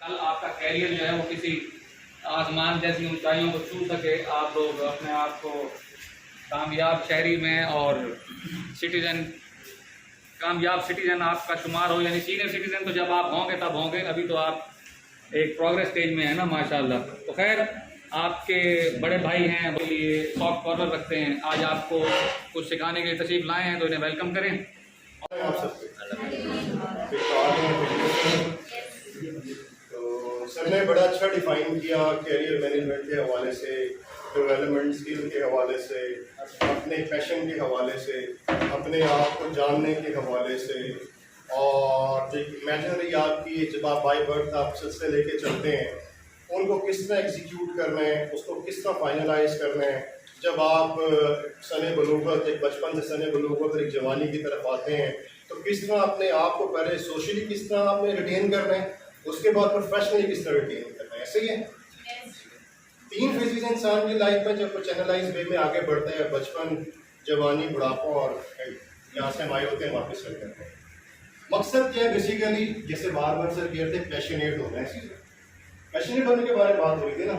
कल आपका कैरियर जो है वो किसी आसमान जैसी ऊंचाइयों को छू सके, आप लोग अपने आप को कामयाब शहरी में और कामयाब सिटीजन आपका शुमार हो, यानी सीनियर सिटीजन तो जब आप होंगे तब होंगे, अभी तो आप एक प्रोग्रेस स्टेज में है ना माशाल्लाह। तो खैर आपके बड़े भाई हैं, बोलिए सॉफ्ट कॉर्नर रखते हैं, आज आपको कुछ सिखाने के लिए तशरीफ लाए हैं तो इन्हें वेलकम करें। तो सर ने बड़ा अच्छा डिफाइन किया कैरियर मैनेजमेंट के हवाले से, डेवलपमेंट स्किल के हवाले से, अपने पैशन के हवाले से, अपने आप को जानने के हवाले से, और जो इमेजिनरी आपकी जब आप बाई बर्थ आप सिलसिले लेके चलते हैं उनको किस तरह एग्जीक्यूट करना है, उसको किस तरह फाइनलाइज करना है। जब आप सने बलूगत, एक बचपन से सने बलूगत और एक जवानी की तरफ आते हैं तो किस तरह अपने आप को पहले सोशली किस तरह आपने रिटेन करना है, उसके बाद प्रोफेशनली किस तरह रिटेन करना है। ऐसे ही है 3 फेजेस इंसान की लाइफ में जब वो चैनलाइज वे में आगे बढ़ता है, बचपन, जवानी, बुढ़ापा और यहाँ से हम आए होते हैं वापस चल करते हैं। मकसद क्या है बेसिकली, जैसे बार बार सर कहते हैं पैशनेट होना है, पैशनेट होने के बारे में बात हो रही थी ना।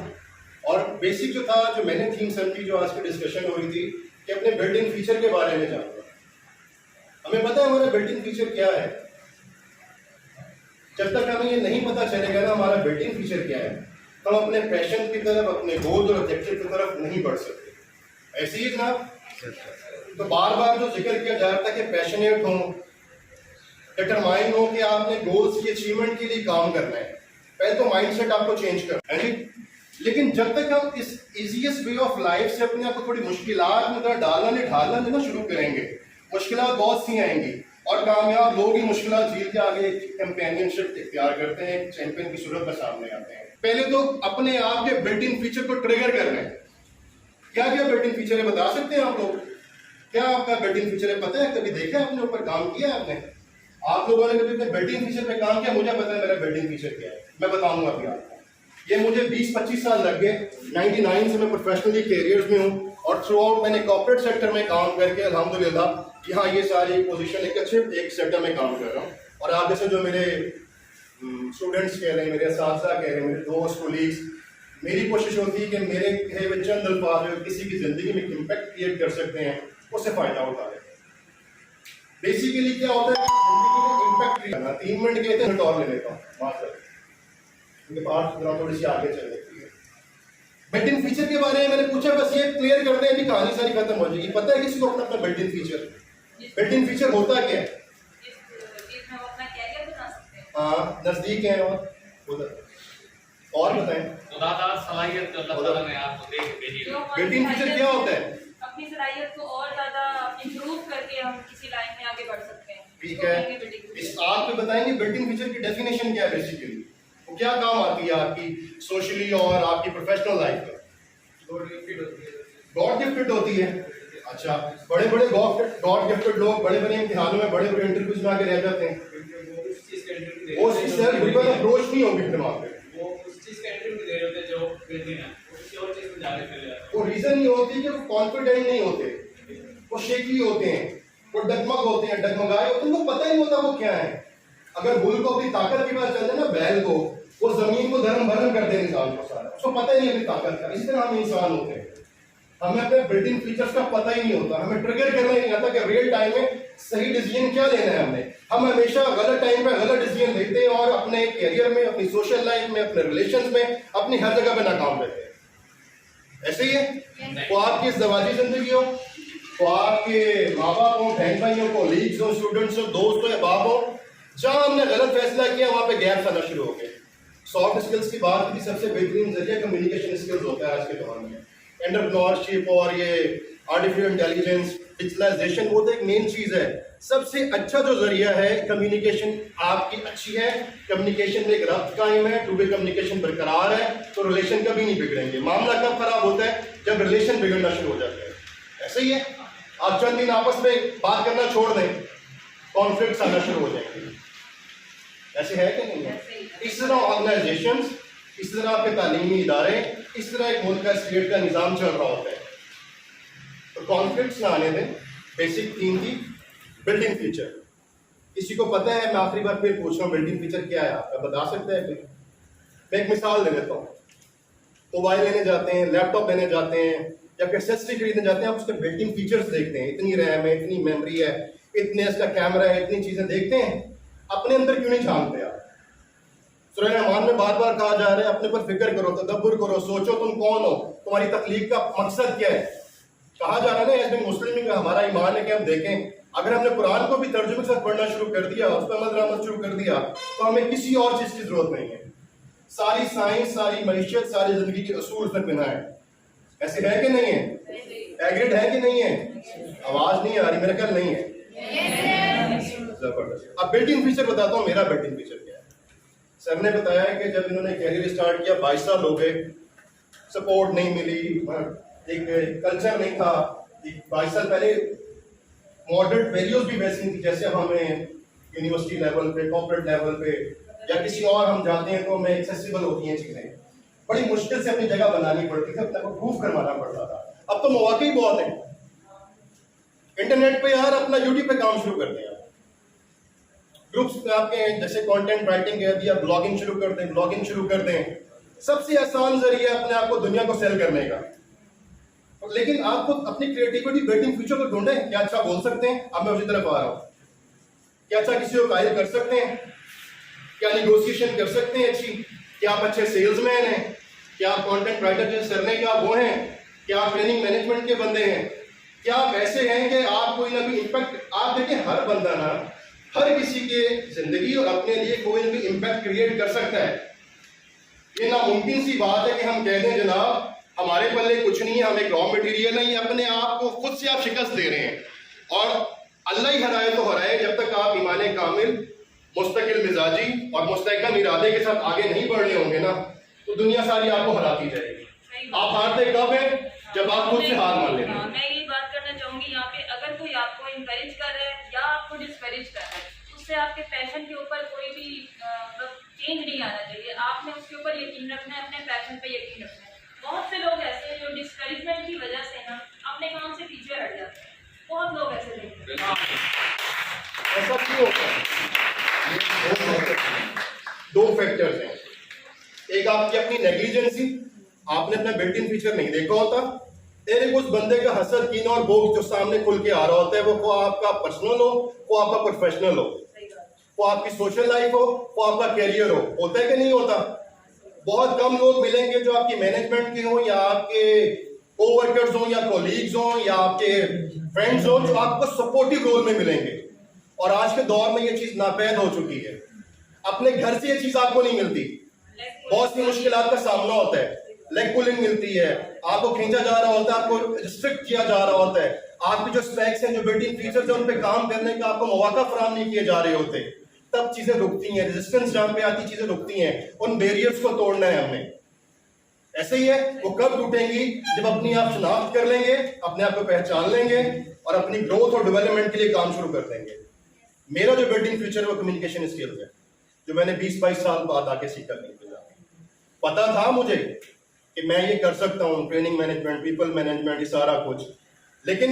और बेसिक जो था, जो मैंने थीम सर की जो आज की डिस्कशन हो रही थी कि अपने बिल्ट इन फीचर के बारे में जानना। हमें पता है हमारा बिल्ट इन फीचर क्या है, जब तक हमें ये नहीं पता चलेगा ना हमारा बिल्ट इन फीचर क्या है, हम अपने पैशन की तरफ, अपने गोल और ऑब्जेक्टिव की तरफ नहीं बढ़ सकते। ऐसे ही जनाब, तो बार बार जो जिक्र किया जा रहा था कि पैशनेट हो, डिटरमाइन हो कि आपने गोल्स की अचीवमेंट के लिए काम करना है, पहले तो माइंडसेट आपको चेंज करना है। लेकिन जब तक हम इस इजीएस्ट वे ऑफ लाइफ से अपने आप को थोड़ी मुश्किलात में ढालना ना शुरू करेंगे, मुश्किलात बहुत सी आएंगी और कामयाब लोग ही मुश्किलात झील के आगे कंपेनियनशिप इख्तियार करते हैं, चैंपियन की सूरत में सामने आते हैं। पहले तो अपने आप के बिल्ट इन फीचर को ट्रिगर करना है। क्या क्या बिल्ट इन फीचर है बता सकते हैं आप लोग? क्या आपका बिल्ट इन फीचर है, पता है? कभी देखा है, अपने ऊपर काम किया है आपने? आप लोगों ने कभी अपने बिल्ट इन फीचर पे काम किया? मुझे पता है मेरा बिल्ट इन फीचर क्या है, मैं बताऊंगा अभी आपको। ये मुझे 20-25 साल लग गए, 99 से मैं प्रोफेशनली कैरियर्स में हूँ और थ्रू आउट मैंने कॉर्पोरेट सेक्टर में काम करके अल्हम्दुलिल्लाह यहाँ ये सारी पोजीशन एक अच्छे एक सेक्टर में काम कर रहा हूँ। और आप जैसे जो मेरे स्टूडेंट्स कह रहे हैं, मेरे साथिया कह रहे हैं, मेरे दोस्त कोलीग्स, मेरी कोशिश होती है कि मेरे कहे हुए चंद अल्फाज जो किसी की ज़िंदगी में इम्पैक्ट क्रिएट कर सकते हैं उससे फ़ायदा उठा लें। बेसिकली क्या होता है, जिंदगी में इम्पैक्ट करना। 3 मिनट कहते हैं, और ले लेता हूँ बात बात थोड़ी सी आगे चल रही है। बिल्ट इन फीचर के बारे में मैंने पूछा, बस ये क्लियर करते हैं, कहानी सारी खत्म हो जाएगी। पता है किसी को अपना built in feature? Built in feature होता क्या है? हाँ, नजदीक है और बताएं। सलाहियत जो अल्लाह ताला ने आपको दे भेजी है। बिल्ट इन फीचर क्या होता है? अपनी सलाहियत को और ज्यादा इंप्रूव करके हम किसी लाइन में आगे बढ़ सकते हैं। ठीक है, इस आप पे बताएंगे बिल्ट इन फीचर की डेफिनेशन क्या है, बेसिकली वो क्या काम आती है आपकी सोशली और आपकी प्रोफेशनल लाइफ में? गॉड गिफ्टेड होती है। अच्छा, बड़े बड़े गॉड गिफ्टेड लोग बड़े बड़े इम्तिहानों में, बड़े बड़े इंटरव्यूज में आके रह जाते हैं। वो उस चीज बिल्कुल अप्रोच नहीं होगी दिमाग में, वो रीजन ये होती है कि वो कॉन्फिडेंट नहीं होते, वो शेकी होते हैं, वो डगमग होते हैं, डगमगाए होते हैं, उनको पता ही नहीं होता वो क्या है। अगर बुल को अपनी ताकत की बात चल जाए ना, बैल को, वो जमीन को धर्म भरम कर दे इंसान को सारा, उसको पता ही नहीं अपनी ताकत का। इसी तरह हम इंसान होते हैं, हमें अपने बिल्ट इन फीचर्स का पता ही नहीं होता, हमें ट्रिगर करना ही नहीं आता कि रियल टाइम में सही डिसीजन क्या लेना है हमने। हम हमेशा गलत टाइम पे गलत डिसीजन लेते हैं और अपने कैरियर में, अपनी सोशल लाइफ में, अपने रिलेशंस में, अपनी हर जगह पे नाकाम रहते हैं। ऐसे ही है, वो आपकी ज़वाजी जिंदगी हो, वो आपके माँ बाप हो, बहन भाई हो, कोलीग्स हो, स्टूडेंट्स हो, दोस्त हो या बाप हो, जहाँ हमने गलत फैसला किया वहाँ पे गैप आना शुरू हो गए। सॉफ्ट स्किल्स की बात की, सबसे बेहतरीन जरिया कम्युनिकेशन स्किल्स होता है आज के दौर में। एंटरप्रेन्योरशिप और ये आर्टिफिशियल इंटेलिजेंस, डिजिटलाइजेशन, वो तो एक मेन चीज़ है। सबसे अच्छा जो जरिया है कम्युनिकेशन आपकी अच्छी है, कम्युनिकेशन में एक रब्त कायम है, टू वे कम्युनिकेशन बरकरार है, तो रिलेशन कभी नहीं बिगड़ेंगे। मामला कब खराब होता है? जब रिलेशन बिगड़ना शुरू हो जाता है। ऐसे ही है, आप चंद दिन आपस में बात करना छोड़ दें, कॉन्फ्लिक्ट्स आना शुरू हो जाएंगे। ऐसे है कि नहीं है? इस तरह ऑर्गेनाइजेशंस, इस तरह आपके तालीमी इदारे, इस तरह एक मुल्क का स्टेट का निज़ाम चल रहा होता है। तो कॉन्फ्लिक्ट्स ना आने दें। बेसिक थीम थी बिल्ट इन फीचर। किसी को पता है? मैं आखिरी बार फिर पूछ रहा हूँ, बिल्ट इन फीचर क्या है आपका, बता सकता है कोई? मैं एक मिसाल दे देता हूँ, मोबाइल लेने जाते हैं, लैपटॉप लेने जाते हैं या फिर एक्सेसरी खरीदने जाते हैं, आप उसके बिल्ट इन फीचर्स देखते हैं, इतनी रैम है, इतनी मेमोरी है, इतने इसका कैमरा है, इतनी चीजें देखते हैं, अपने अंदर क्यों नहीं झांकते आप? सूरह रहमान में बार बार कहा जा रहा है अपने पर फिक्र करो, तदब्बुर करो, सोचो तुम कौन हो, तुम्हारी तकलीफ का मकसद क्या है। कहा जा रहा है ना एज ए मुस्लिम का हमारा ईमान है कि हम देखें अगर हमने कुरान को भी तर्जुमे के साथ पढ़ना शुरू कर दिया, उस पर अमल दरामद शुरू कर दिया, तो हमें किसी और चीज की जरूरत नहीं है। सारी साइंस, सारी मईशत, सारी जिंदगी के असूल पर बिना है। ऐसे है कि नहीं है? एग्रीड है कि नहीं है? आवाज नहीं आ रही, मेरा ख्याल नहीं है। जबरदस्त। अब बिल्ट इन फीचर बताता हूँ, मेरा बिल्ट इन फीचर क्या है। सर ने बताया कि जब इन्होंने कैरियर स्टार्ट किया 22 साल हो गए, सपोर्ट नहीं मिली, एक कल्चर नहीं था। 22 साल पहले मॉडरेट वैल्यूज भी वैसी थी जैसे हमें यूनिवर्सिटी लेवल पे, कॉर्पोरेट लेवल पे या किसी और हम जाते हैं तो हमें एक्सेसिबल होती हैं चीजें, बड़ी मुश्किल से अपनी जगह बनानी पड़ती थी, अपने को प्रूफ करवाना पड़ता था। अब तो मौके ही बहुत है, इंटरनेट पे यार अपना यूट्यूब पे काम शुरू कर दें, ग्रुप्स पे आपके जैसे कंटेंट राइटिंग कह दिया, ब्लॉगिंग शुरू कर दें, ब्लॉगिंग शुरू कर दें। सबसे आसान जरिया अपने आप को दुनिया को सेल करने का। लेकिन आपको अपनी क्रिएटिविटी बिल्ट इन फ्यूचर को ढूंढें, क्या अच्छा बोल सकते हैं, अब मैं उसी तरफ आ रहा हूँ, क्या अच्छा किसी को कायल कर सकते हैं, क्या निगोशिएशन कर सकते हैं अच्छी, क्या आप अच्छे सेल्समैन हैं, क्या आप कंटेंट राइटर जैसे सर ने क्या वो हैं, क्या आप ट्रेनिंग मैनेजमेंट के बंदे हैं, क्या आप ऐसे हैं कि आप कोई ना कोई इम्पैक्ट, आप देखिए हर बंदा ना हर किसी के जिंदगी और अपने लिए कोई ना कोई इम्पैक्ट क्रिएट कर सकता है। ये नामुमकिन सी बात है कि हम कह दें जनाब हमारे पल्ले कुछ नहीं है, हम एक रॉ मटेरियल है, ये अपने आप को खुद से आप शिकस्त दे रहे हैं। और अल्लाह ही हराए तो हराए, जब तक आप ईमान कामिल, मुस्तकिल मिजाजी और मुस्तहकम इरादे के साथ आगे नहीं बढ़ने होंगे ना, तो दुनिया सारी आपको हराती जाएगी। आप हारते कब है? जब आप खुद से हार मान लेंगे। मैं ये बात करना चाहूंगी यहाँ पे, अगर कोई आपको इंकरेज कर रहा है या आपको डिस्करेज कर रहा है, उससे आपके पैशन के ऊपर कोई भी चेंज नहीं आना चाहिए। आपने उसके ऊपर यकीन रखना है, अपने पैशन पे यकीन रखना है। बहुत से लोग ऐसे हैं जो डिस्करेजमेंट की वजह से ना अपने काम से पीछे हट जाते हैं, बहुत लोग ऐसे देखते हैं। ऐसा क्यों होता है? दो फैक्टर्स हैं, एक आपकी अपनी नेग्लिजेंसी, आपने अपना बिल्ट इन फीचर नहीं देखा होता, एक उस बंदे का हसद, कीना और बोझ जो सामने खुल के आ रहा होता है, वो आपका पर्सनल हो, वो आपका प्रोफेशनल हो, वो आपकी सोशल लाइफ हो, वो आपका कैरियर हो। होता है कि नहीं होता? बहुत कम लोग मिलेंगे जो आपकी मैनेजमेंट के हो या आपके कोवर्कर्स हो या कोलीग्स हो या आपके फ्रेंड्स हो, जो आपको सपोर्टिव रोल में मिलेंगे। और आज के दौर में ये चीज नापैद हो चुकी है, अपने घर से ये चीज आपको नहीं मिलती, बहुत सी मुश्किलात का सामना होता है, लेग पुलिंग मिलती है, आपको खींचा जा रहा होता है, आपको रिस्ट्रिक्ट किया जा रहा होता है, आपके जो स्पेक्स हैं, जो बिल्ट इन फीचर्स हैं, उन पे काम करने का आपको मौका फराहम नहीं किए जा रहे होते, तब चीजें रुकती हैं, रेजिस्टेंस जहां पे आती चीजें रुकती हैं। उन बैरियर्स को तोड़ना है हमने। ऐसे ही है, वो कब टूटेंगी? जब अपनी आप शनाख्त कर लेंगे, अपने आप को पहचान लेंगे और अपनी ग्रोथ और डेवलपमेंट के लिए काम शुरू कर देंगे। मेरा जो बिल्ट इन फ्यूचर है वो कम्युनिकेशन स्किल्स है, जो मैंने 20-22 साल बाद आके सीखा। पता था मुझे कि मैं ये कर सकता हूँ, ट्रेनिंग मैनेजमेंट, पीपल मैनेजमेंट, ये सारा कुछ, लेकिन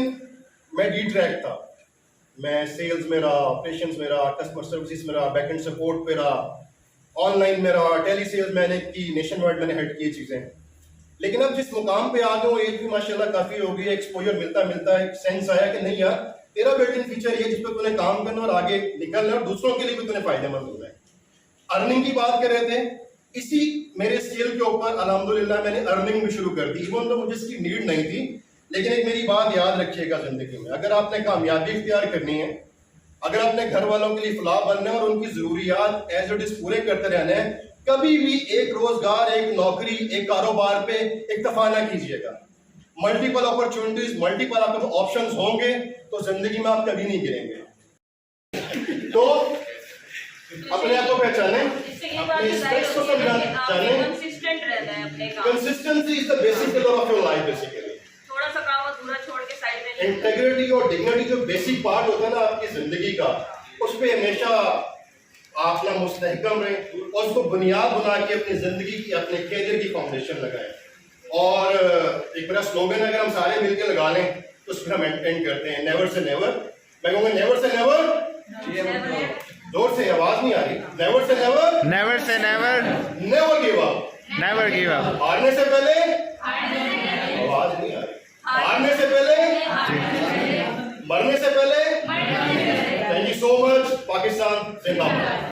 मैं डी-ट्रैक था। मैं सेल्स में रहा, ऑपरेशंस में रहा, कस्टमर सर्विसेज में रहा, बैकएंड सपोर्ट पे रहा, ऑनलाइन में रहा, टेली सेल्स मैंने की, नेशन वाइड मैंने हेड की चीजें। लेकिन अब जिस मुकाम पे आ गया, एज भी माशाल्लाह काफी हो गई, एक्सपोजर मिलता मिलता एक सेंस आया कि नहीं यार, तेरा बिल्ट इन फीचर ये जिस पे तूने काम करना और आगे निकलना और दूसरों के लिए भी तूने फायदेमंद होना है। अर्निंग की बात कर रहे थे, इसी मेरे स्किल के ऊपर अल्हम्दुलिल्लाह मैंने अर्निंग भी शुरू कर दी, इवन तो मुझे इसकी नीड नहीं थी। लेकिन एक मेरी बात याद रखिएगा जिंदगी में, अगर आपने कामयाबी इख्तियार करनी है, अगर अपने घर वालों के लिए फलाह बनना है और उनकी जरूरियात एज इट इज पूरे करते रहना है, कभी भी एक रोजगार, एक नौकरी, एक कारोबार पे इक्तफा ना कीजिएगा। मल्टीपल अपॉर्चुनिटीज, मल्टीपल आपके ऑप्शंस होंगे तो जिंदगी में आप कभी नहीं गिरेंगे। तो अपने आप को पहचाने, अपने स्पेक्स को समझाने, कंसिस्टेंट रहना है अपने काम। Consistency is the basic pillar of your life basically. थोड़ा सा काम अधूरा छोड़ के साइड में इंटेग्रिटी और डिग्निटी जो बेसिक पार्ट होता है ना आपकी जिंदगी का, उस पे हमेशा आप ना मुस्तहकम रहें और उसको बुनियाद बना के अपनी जिंदगी की, अपने कैरियर की फाउंडेशन लगाएं। और एक मेरा स्लोगन है, अगर हम सारे मिलकर लगा लें तो उस पर हम एंड करते हैं, नेवर से नेवर। मैं कहूँगा नेवर से नेवर, जोर से आवाज नहीं आ रही, never say never, never say never, never give up. Never give up. हारने से पहले आवाज नहीं आ रही, हारने से पहले मरने से पहले। Thank you so much. Pakistan जिंदाबाद।